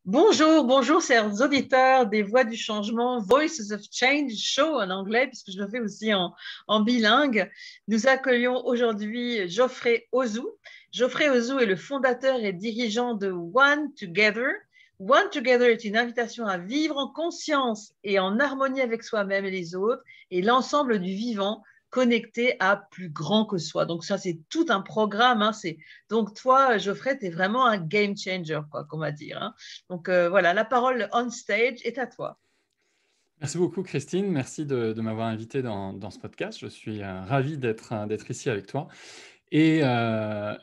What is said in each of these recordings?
Bonjour, bonjour, chers auditeurs des Voix du Changement, Voices of Change Show en anglais, puisque je le fais aussi en bilingue. Nous accueillons aujourd'hui Geoffrey Ozu. Geoffrey Ozu est le fondateur et dirigeant de One Together. One Together est une invitation à vivre en conscience et en harmonie avec soi-même et les autres et l'ensemble du vivant connecté à plus grand que soi. Donc ça, c'est tout un programme, hein. Donc toi, Geoffrey, tu es vraiment un game changer, quoi, qu'on va dire, hein. Donc voilà, la parole on stage est à toi. Merci beaucoup Christine, merci de m'avoir invité dans ce podcast. Je suis ravi d'être ici avec toi. Et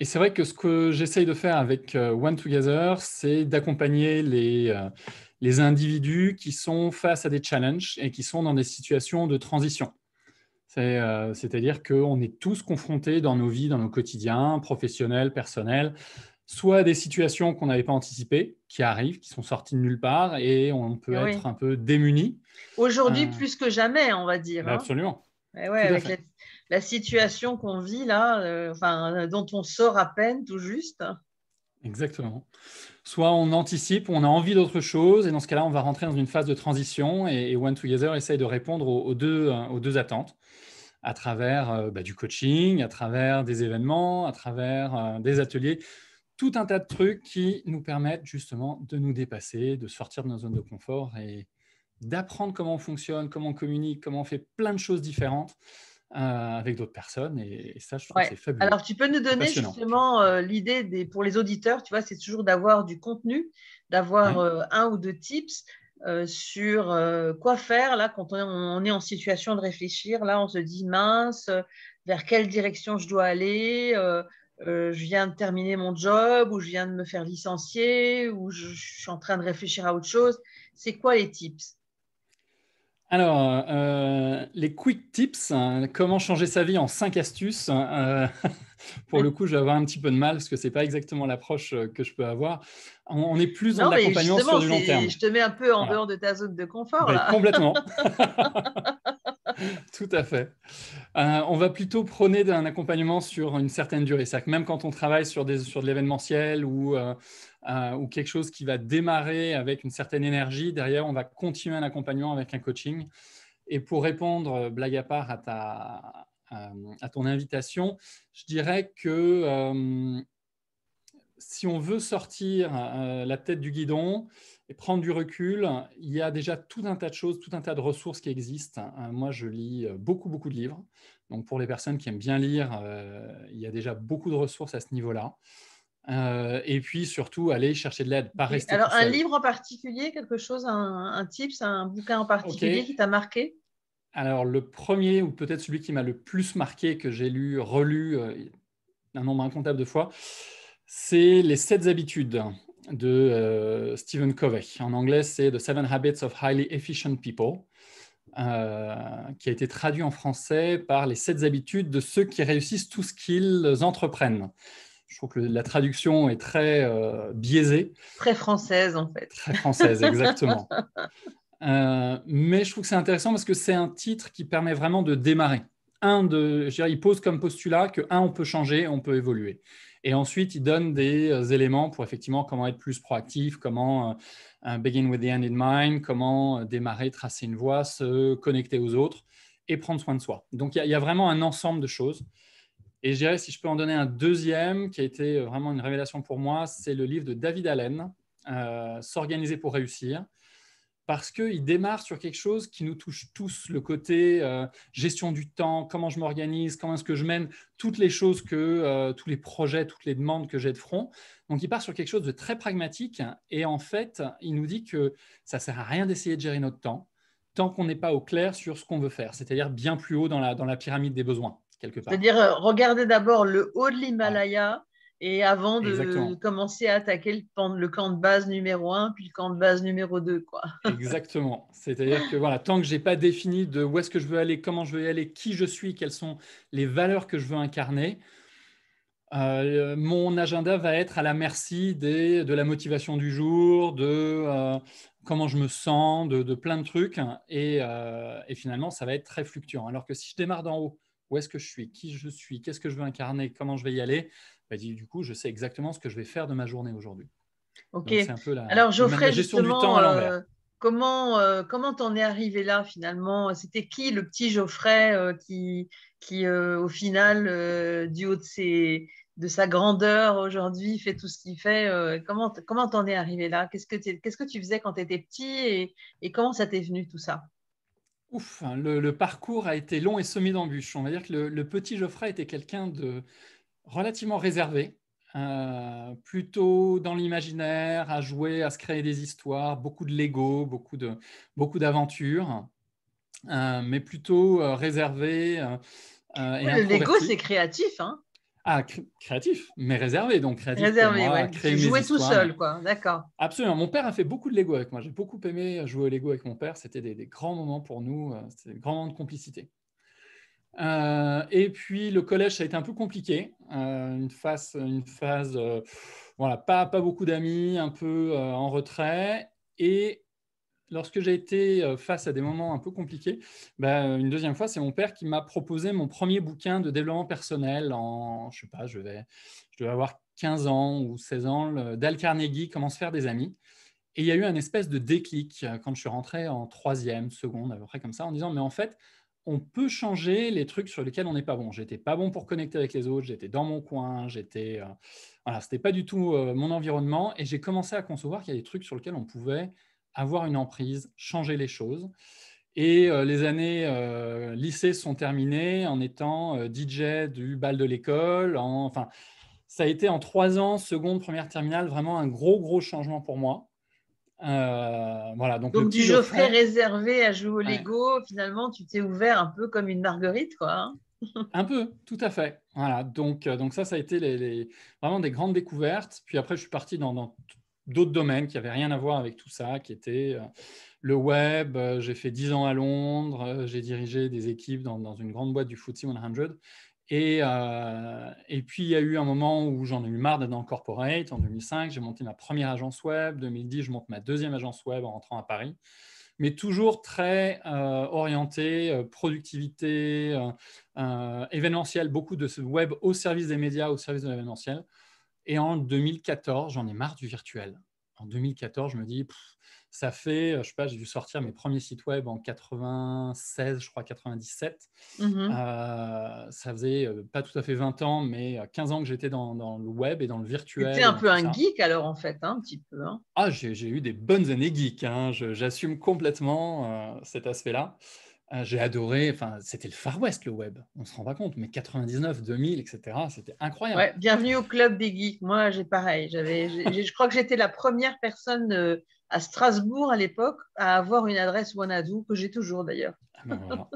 c'est vrai que ce que j'essaye de faire avec One Together, c'est d'accompagner les individus qui sont face à des challenges et qui sont dans des situations de transition. C'est-à-dire qu'on est tous confrontés dans nos vies, dans nos quotidiens, professionnels, personnels, soit à des situations qu'on n'avait pas anticipées, qui arrivent, qui sont sorties de nulle part, et on peut Et être oui, un peu démuni. aujourd'hui Euh, plus que jamais, on va dire, ben hein. absolument, Et ouais, tout à avec fait. la situation qu'on vit là, enfin, dont on sort à peine tout juste. Exactement. Soit on anticipe, on a envie d'autre chose, et dans ce cas-là, on va rentrer dans une phase de transition, et One Together essaye de répondre aux deux attentes, à travers du coaching, à travers des événements, à travers des ateliers, tout un tas de trucs qui nous permettent justement de nous dépasser, de sortir de nos zones de confort et d'apprendre comment on fonctionne, comment on communique, comment on fait plein de choses différentes avec d'autres personnes. Et ça, je trouve que Ouais. c'est fabuleux. Alors, tu peux nous C'est donner passionnant. justement l'idée pour les auditeurs, tu vois, c'est toujours d'avoir du contenu, d'avoir Ouais. un ou deux tips sur quoi faire là quand on est en situation de réfléchir. Là, on se dit mince, vers quelle direction je dois aller, je viens de terminer mon job ou je viens de me faire licencier ou je suis en train de réfléchir à autre chose. C'est quoi les tips? Alors, les quick tips, hein, comment changer sa vie en 5 astuces. Pour le coup, je vais avoir un petit peu de mal parce que ce n'est pas exactement l'approche que je peux avoir. On est plus dans de Non, mais l'accompagnement sur justement, du long terme. je te mets un peu en Voilà. dehors de ta zone de confort Ben, là. complètement. Tout à fait. On va plutôt prôner un accompagnement sur une certaine durée. C'est-à-dire que même quand on travaille sur de l'événementiel ou quelque chose qui va démarrer avec une certaine énergie, derrière, on va continuer un accompagnement avec un coaching. Et pour répondre, blague à part, à ton invitation, je dirais que si on veut sortir la tête du guidon et prendre du recul, il y a déjà tout un tas de choses, tout un tas de ressources qui existent. Moi, je lis beaucoup, beaucoup de livres. Donc, pour les personnes qui aiment bien lire, il y a déjà beaucoup de ressources à ce niveau-là. Et puis, surtout, aller chercher de l'aide, pas Ok. rester tout Alors, un seul. livre en particulier, quelque chose, un tips, un bouquin en OK. particulier qui t'a marqué? Alors, le premier, ou peut-être celui qui m'a le plus marqué, que j'ai lu, relu un nombre incontable de fois, c'est Les 7 habitudes de Stephen Covey. En anglais, c'est The Seven Habits of Highly Efficient People, qui a été traduit en français par Les 7 habitudes de ceux qui réussissent tout ce qu'ils entreprennent. Je trouve que la traduction est très biaisée, Très française, en fait. très française, exactement. Mais je trouve que c'est intéressant parce que c'est un titre qui permet vraiment de démarrer. Je dirais, il pose comme postulat que, on peut changer, on peut évoluer. Et ensuite, il donne des éléments pour effectivement comment être plus proactif, comment begin with the end in mind, comment démarrer, tracer une voie, se connecter aux autres et prendre soin de soi. Donc, il y a vraiment un ensemble de choses. Et je dirais, si je peux en donner un deuxième, qui a été vraiment une révélation pour moi, c'est le livre de David Allen, S'organiser pour réussir, parce qu'il démarre sur quelque chose qui nous touche tous, le côté gestion du temps, comment je m'organise, comment est-ce que je mène toutes les choses tous les projets, toutes les demandes que j'ai de front. Donc, il part sur quelque chose de très pragmatique et en fait, il nous dit que ça ne sert à rien d'essayer de gérer notre temps tant qu'on n'est pas au clair sur ce qu'on veut faire, c'est-à-dire bien plus haut dans la pyramide des besoins, quelque part. C'est-à-dire, regarder d'abord le haut de Voilà, l'Himalaya et avant de exactement. commencer à attaquer le camp de base numéro un, puis le camp de base numéro 2, quoi. Exactement. C'est-à-dire que voilà, tant que j'ai pas défini de où est-ce que je veux aller, comment je veux y aller, qui je suis, quelles sont les valeurs que je veux incarner, mon agenda va être à la merci de la motivation du jour, de comment je me sens, de plein de trucs. Et finalement, ça va être très fluctuant. Alors que si je démarre d'en haut, où est-ce que je suis, qui je suis, qu'est-ce que je veux incarner, comment je vais y aller, bah, du coup, je sais exactement ce que je vais faire de ma journée aujourd'hui. Ok. Donc, c'est un peu Alors, la Geoffrey, gestion du temps justement, à l'envers. comment t'en es arrivé là finalement? C'était qui le petit Geoffrey qui au final, du haut de sa grandeur aujourd'hui, fait tout ce qu'il fait? Comment t'en es arrivé là? Qu'est-ce que tu faisais quand tu étais petit et comment ça t'est venu tout ça? Ouf, hein, le parcours a été long et semé d'embûches. On va dire que le petit Geoffrey était quelqu'un de relativement réservé, plutôt dans l'imaginaire, à jouer, à se créer des histoires, beaucoup de Lego, beaucoup d'aventures, mais plutôt réservé et Ouais, le Lego, c'est introverti. créatif, hein? Ah, créatif, mais réservé, donc créatif pour Réservé, moi, à ouais. créer Tu mes jouais tout histoires. Mais seul, quoi. D'accord. absolument, mon père a fait beaucoup de Lego avec moi. J'ai beaucoup aimé jouer au Lego avec mon père. C'était des grands moments pour nous, c'était des grands moments de complicité. Et puis le collège, ça a été un peu compliqué. Une phase voilà, pas beaucoup d'amis, un peu en retrait. Et lorsque j'ai été face à des moments un peu compliqués, ben, une deuxième fois, c'est mon père qui m'a proposé mon premier bouquin de développement personnel en, je sais pas, je devais avoir 15 ans ou 16 ans, Dale Carnegie, Comment se faire des amis. Et il y a eu un espèce de déclic quand je suis rentré en troisième, seconde, à peu près comme ça, en disant, mais en fait, on peut changer les trucs sur lesquels on n'est pas bon. J'étais pas bon pour connecter avec les autres, j'étais dans mon coin, voilà, c'était pas du tout mon environnement. Et j'ai commencé à concevoir qu'il y a des trucs sur lesquels on pouvait avoir une emprise, changer les choses. Et les années lycée sont terminées en étant DJ du bal de l'école. Enfin, ça a été en 3 ans, seconde, première terminale, vraiment un gros changement pour moi. Voilà, donc le Donc, du petit Geoffrey Geoffrey, réservé à jouer au ouais, Lego, finalement, tu t'es ouvert un peu comme une marguerite, quoi, hein. un peu, tout à fait. Voilà, donc ça a été vraiment des grandes découvertes. Puis après, je suis parti dans d'autres domaines qui n'avaient rien à voir avec tout ça, qui étaient le web. J'ai fait 10 ans à Londres, j'ai dirigé des équipes dans une grande boîte du FTSE 100. Et puis, il y a eu un moment où j'en ai eu marre d'être dans le corporate. En 2005, j'ai monté ma première agence web. En 2010, je monte ma deuxième agence web en rentrant à Paris. Mais toujours très orienté, productivité, événementiel, beaucoup de ce web au service des médias, au service de l'événementiel. Et en 2014, j'en ai marre du virtuel. En 2014, je me dis, ça fait, je sais pas, j'ai dû sortir mes premiers sites web en 96, je crois 97. Mhm. Ça faisait pas tout à fait 20 ans, mais 15 ans que j'étais dans le web et dans le C'était virtuel et un dans peu tout un ça. geek, alors, en fait, hein, un petit peu, hein. Ah, j'ai eu des bonnes années geek, hein. J'assume complètement cet aspect-là. J'ai adoré, enfin, c'était le Far West, le web. On se rend pas compte, mais 99, 2000, etc., c'était incroyable. Ouais, bienvenue au club des geeks. Moi, j'ai pareil. Je crois que j'étais la première personne à Strasbourg à l'époque à avoir une adresse Wanadoo, que j'ai toujours d'ailleurs. Ah ben voilà.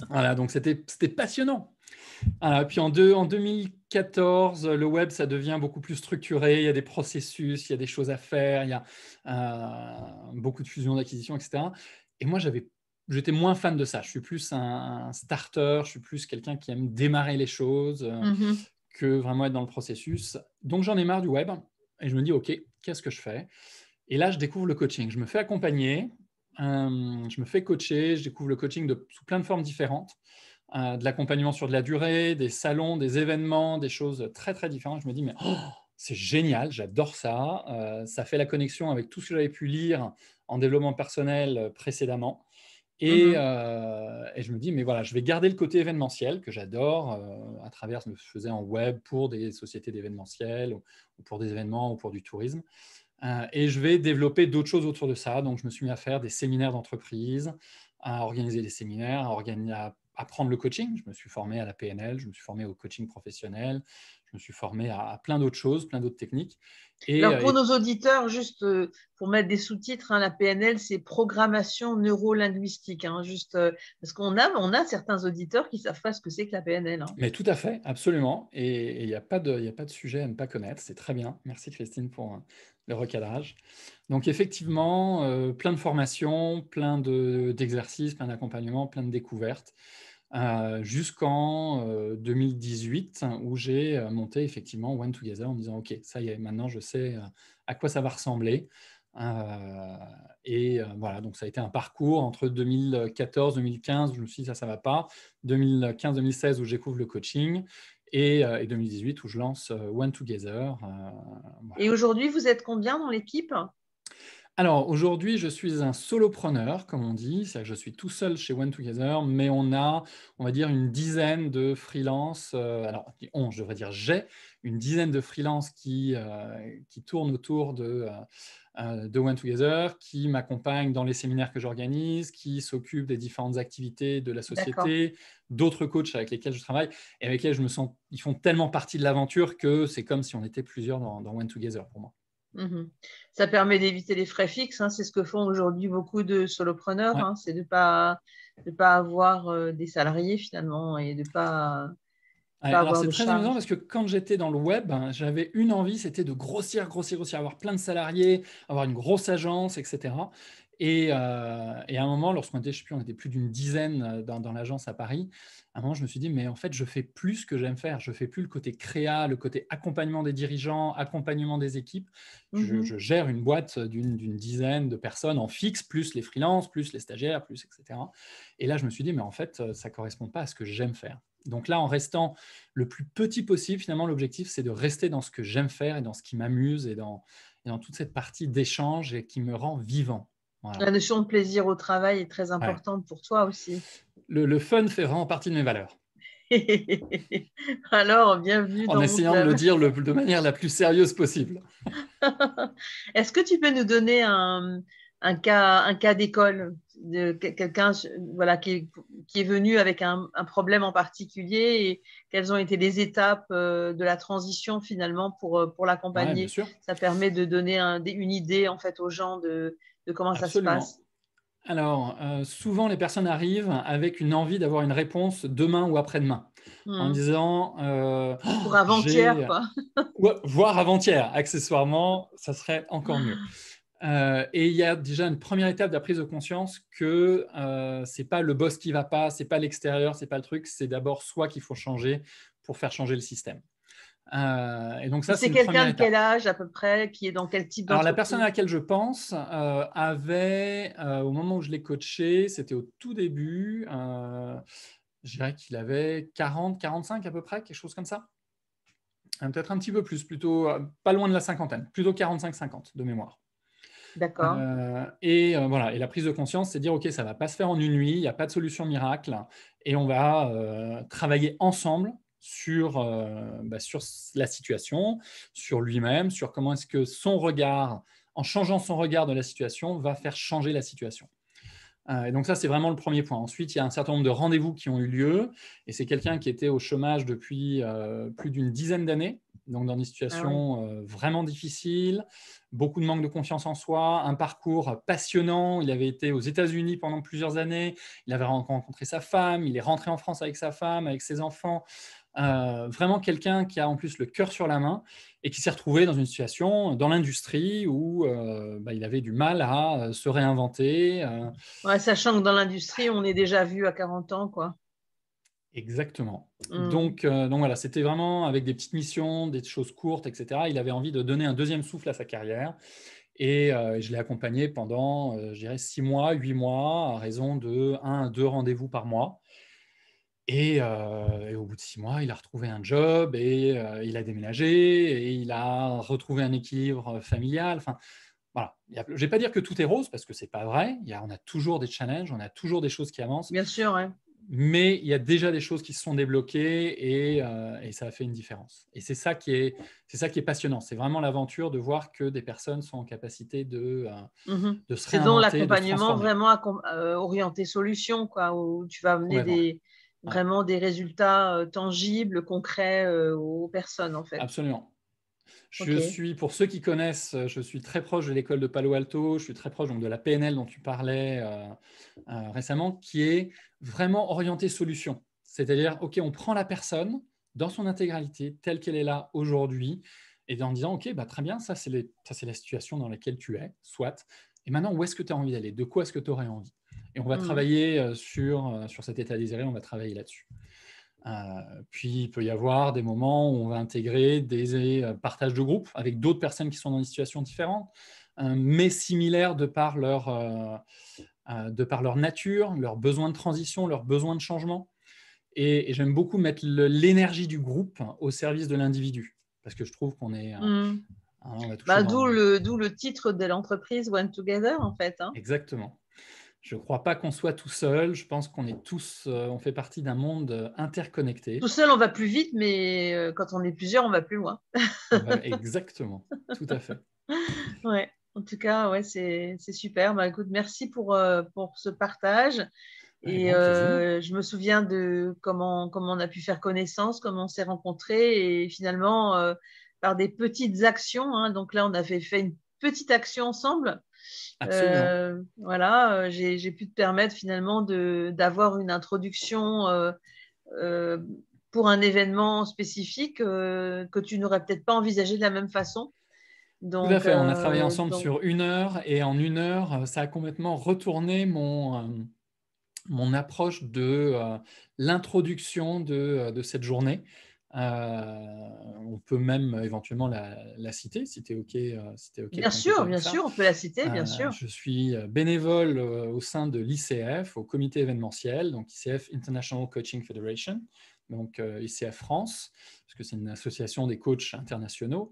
Voilà, donc c'était passionnant. Voilà, puis en 2014, le web, ça devient beaucoup plus structuré. Il y a des processus, il y a des choses à faire, il y a beaucoup de fusion, d'acquisition, etc. Et moi, j'étais moins fan de ça. Je suis plus un starter, je suis plus quelqu'un qui aime démarrer les choses Mhm. que vraiment être dans le processus. Donc, j'en ai marre du web et je me dis, OK, qu'est-ce que je fais? Et là, je découvre le coaching. Je me fais accompagner, je me fais coacher, je découvre le coaching sous plein de formes différentes, de l'accompagnement sur de la durée, des salons, des événements, des choses très, très différentes. Je me dis, mais oh, c'est génial, j'adore ça. Ça fait la connexion avec tout ce que j'avais pu lire en développement personnel précédemment. Mhm. Et je me dis, mais voilà, je vais garder le côté événementiel que j'adore à travers ce que je faisais en web pour des sociétés d'événementiel ou pour des événements ou pour du tourisme. Et je vais développer d'autres choses autour de ça. Donc, je me suis mis à faire des séminaires d'entreprise, à organiser des séminaires, à apprendre le coaching. Je me suis formé à la PNL, je me suis formé au coaching professionnel, je me suis formé à plein d'autres choses, plein d'autres techniques. Et, Alors, euh, pour et nos auditeurs, juste pour mettre des sous-titres, hein, la PNL, c'est programmation neuro-linguistique, hein, juste parce qu'on a certains auditeurs qui ne savent pas ce que c'est que la PNL, hein. mais tout à fait, absolument. Et il n'y a pas il y a pas de sujet à ne pas connaître. C'est très bien. Merci Christine pour le recadrage. Donc effectivement, plein de formations, d'exercices, plein d'accompagnements, plein de découvertes, jusqu'en 2018 où j'ai monté effectivement One Together en me disant, OK, ça y est, maintenant je sais à quoi ça va ressembler. Voilà, donc ça a été un parcours entre 2014, 2015, où je me suis dit ça va pas, 2015-2016 où je découvre le coaching, et 2018 où je lance One Together. Voilà. Et aujourd'hui, vous êtes combien dans l'équipe? Alors, aujourd'hui, je suis un solopreneur, comme on dit. C'est-à-dire que je suis tout seul chez One Together, mais on a, on va dire, une dizaine de freelances. Alors, je devrais dire j'ai une dizaine de freelances qui tournent autour de One Together, qui m'accompagnent dans les séminaires que j'organise, qui s'occupent des différentes activités de la D'accord. société, d'autres coachs avec lesquels je travaille et avec lesquels je me sens, ils font tellement partie de l'aventure que c'est comme si on était plusieurs dans One Together pour moi. Mhm. Ça permet d'éviter les frais fixes, hein. C'est ce que font aujourd'hui beaucoup de solopreneurs, Ouais. hein. C'est de pas avoir des salariés finalement et de Ouais, pas alors avoir c'est de très amusant charges. parce que quand j'étais dans le web, j'avais une envie, c'était de grossir, grossir, grossir, avoir plein de salariés, avoir une grosse agence, etc. Et à un moment, lorsqu'on était, je ne sais plus, on était plus d'une dizaine dans l'agence à Paris, à un moment, je me suis dit, mais en fait, je fais plus ce que j'aime faire. Je fais plus le côté créa, le côté accompagnement des dirigeants, accompagnement des équipes. Je Mhm. gère une boîte d'une dizaine de personnes en fixe, plus les freelances, plus les stagiaires, plus, etc. Et là, je me suis dit, mais en fait, ça ne correspond pas à ce que j'aime faire. Donc là, en restant le plus petit possible, finalement, l'objectif, c'est de rester dans ce que j'aime faire et dans ce qui m'amuse et dans toute cette partie d'échange et qui me rend vivant. La Voilà. notion de plaisir au travail est très Ouais. importante pour toi aussi. Le fun fait vraiment partie de mes valeurs, Alors, bienvenue en dans mon essayant de le club. dire de manière la plus sérieuse possible. Est-ce que tu peux nous donner un cas d'école de quelqu'un voilà, qui est venu avec un problème en particulier et quelles ont été les étapes de la transition finalement pour Ouais, bien l'accompagner? sûr, Ça permet de donner une idée en fait aux gens de comment ça se absolument. passe. Alors, souvent, les personnes arrivent avec une envie d'avoir une réponse demain ou après-demain, en Hmm. disant Pour avant-hier, j'ai, quoi. ouais, voire avant-hier, accessoirement, ça serait encore mieux. Et il y a déjà une première étape de la prise de conscience que c'est pas le boss qui va pas, c'est pas l'extérieur, c'est pas le truc, c'est d'abord soi qu'il faut changer pour faire changer le système. Et donc Et ça, c'est c'est une quelqu'un première de quel étape. âge à peu près, qui est dans quel type Alors la personne à d'entreprise? laquelle je pense avait, au moment où je l'ai coaché, c'était au tout début, je dirais qu'il avait 40, 45 à peu près, quelque chose comme ça. Peut-être un petit peu plus, plutôt pas loin de la cinquantaine, plutôt 45-50 de mémoire. D'accord. Voilà. Et la prise de conscience, c'est dire, OK, ça ne va pas se faire en une nuit, il n'y a pas de solution miracle, et on va travailler ensemble sur la situation, sur lui-même, sur comment est-ce que son regard, en changeant son regard de la situation, va faire changer la situation. Et donc ça, c'est vraiment le premier point. Ensuite, il y a un certain nombre de rendez-vous qui ont eu lieu, et c'est quelqu'un qui était au chômage depuis plus d'une dizaine d'années, donc dans des Ah oui. situations vraiment difficiles, beaucoup de manque de confiance en soi, un parcours passionnant. Il avait été aux États-Unis pendant plusieurs années, il avait rencontré sa femme, il est rentré en France avec sa femme, avec ses enfants. Vraiment quelqu'un qui a en plus le cœur sur la main et qui s'est retrouvé dans une situation dans l'industrie où il avait du mal à se réinventer. Ouais, sachant que dans l'industrie, on est déjà vu à 40 ans, quoi. Exactement. Hmm. Donc voilà, c'était vraiment avec des petites missions, des choses courtes, etc. Il avait envie de donner un deuxième souffle à sa carrière. Et je l'ai accompagné pendant, je dirais, 6 mois, 8 mois, à raison de 1 à 2 rendez-vous par mois. Et au bout de 6 mois, il a retrouvé un job et il a déménagé et il a retrouvé un équilibre familial. Enfin, voilà. Je ne vais pas dire que tout est rose parce que ce n'est pas vrai. On a toujours des challenges, on a toujours des choses qui avancent. Bien sûr, ouais. Mais il y a déjà des choses qui se sont débloquées et ça a fait une différence. Et c'est ça qui est passionnant. C'est vraiment l'aventure de voir que des personnes sont en capacité Mhm. de se C'est donc réinventer, de se l'accompagnement transformer. vraiment orienté solution, quoi, où tu vas amener Complètement. Ouais, vraiment des résultats tangibles, concrets aux personnes, en fait. absolument. OK. Pour ceux qui connaissent, je suis très proche de l'école de Palo Alto, je suis très proche donc, de la PNL dont tu parlais récemment, qui est vraiment orientée solution. C'est-à-dire, OK, on prend la personne dans son intégralité, telle qu'elle est là aujourd'hui, et en disant, OK, bah, très bien, ça c'est la situation dans laquelle tu es, soit. Et maintenant, où est-ce que tu as envie d'aller? De quoi est-ce que tu aurais envie? Et on va Mhm. travailler sur cet état désiré, on va travailler là-dessus. Puis il peut y avoir des moments où on va intégrer des partages de groupe avec d'autres personnes qui sont dans des situations différentes, mais similaires de par leur nature, leurs besoins de transition, leurs besoins de changement. Et j'aime beaucoup mettre l'énergie du groupe au service de l'individu, parce que je trouve qu'on est… on va toucher d'où le titre de l'entreprise One Together, en fait. Hein. Exactement. Je ne crois pas qu'on soit tout seul. Je pense qu'on est tous, on fait partie d'un monde interconnecté. Tout seul, on va plus vite, mais quand on est plusieurs, on va plus loin. Exactement, tout à fait. Ouais. En tout cas, ouais, c'est super. Bah, écoute, merci pour ce partage. Avec Et grand plaisir. je me souviens de comment on a pu faire connaissance, comment on s'est rencontrés. Et finalement, par des petites actions. Hein, donc là, on avait fait une petite action ensemble. Absolument. Voilà, j'ai pu te permettre finalement d'avoir une introduction pour un événement spécifique que tu n'aurais peut-être pas envisagé de la même façon. Tout à Donc, fait. On a travaillé ensemble sur 1 heure et en 1 heure, ça a complètement retourné mon approche de l'introduction de cette journée. On peut même éventuellement la citer si tu es OK, bien qu'on clôture sûr, avec bien ça. sûr, on peut la citer, bien sûr. Je suis bénévole au sein de l'ICF, au comité événementiel, donc ICF International Coaching Federation, donc ICF France, parce que c'est une association des coachs internationaux.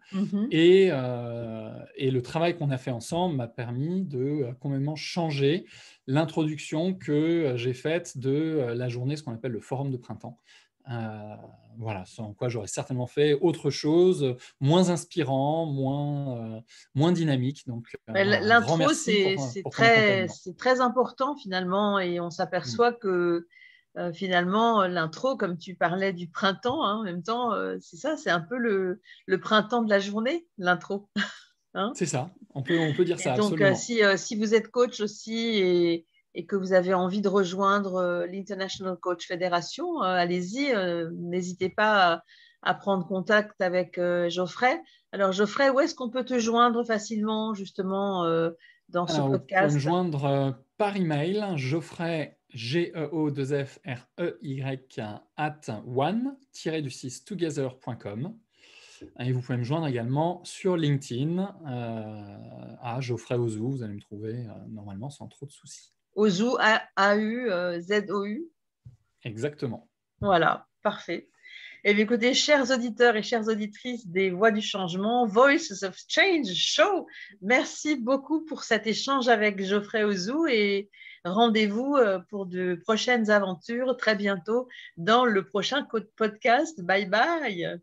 Et le travail qu'on a fait ensemble m'a permis de complètement changer l'introduction que j'ai faite de la journée, ce qu'on appelle le forum de printemps. Voilà, sans quoi j'aurais certainement fait autre chose, moins inspirant, moins dynamique. Donc, voilà, un grand L'intro, merci c'est pour ton accompagnement. très important finalement, et on s'aperçoit que finalement, l'intro, comme tu parlais du printemps, hein, en même temps, c'est ça, c'est un peu le printemps de la journée, l'intro. Hein. C'est ça, on peut dire Et ça, donc, absolument. si vous êtes coach aussi et que vous avez envie de rejoindre l'International Coach Federation, allez-y, n'hésitez pas à prendre contact avec Geoffrey. Alors, Geoffrey, où est-ce qu'on peut te joindre facilement, justement, dans ce Alors, vous pouvez me podcast? joindre par email, Geoffrey, Geoffrey, @one-together.com. Et vous pouvez me joindre également sur LinkedIn à Geoffrey Ozou. Vous allez me trouver normalement sans trop de soucis. Ozu, A-U-Z-O-U. Exactement. Voilà, parfait. Eh bien, écoutez, chers auditeurs et chères auditrices des Voix du Changement, Voices of Change Show, merci beaucoup pour cet échange avec Geoffrey Ozou et rendez-vous pour de prochaines aventures très bientôt dans le prochain podcast. Bye bye.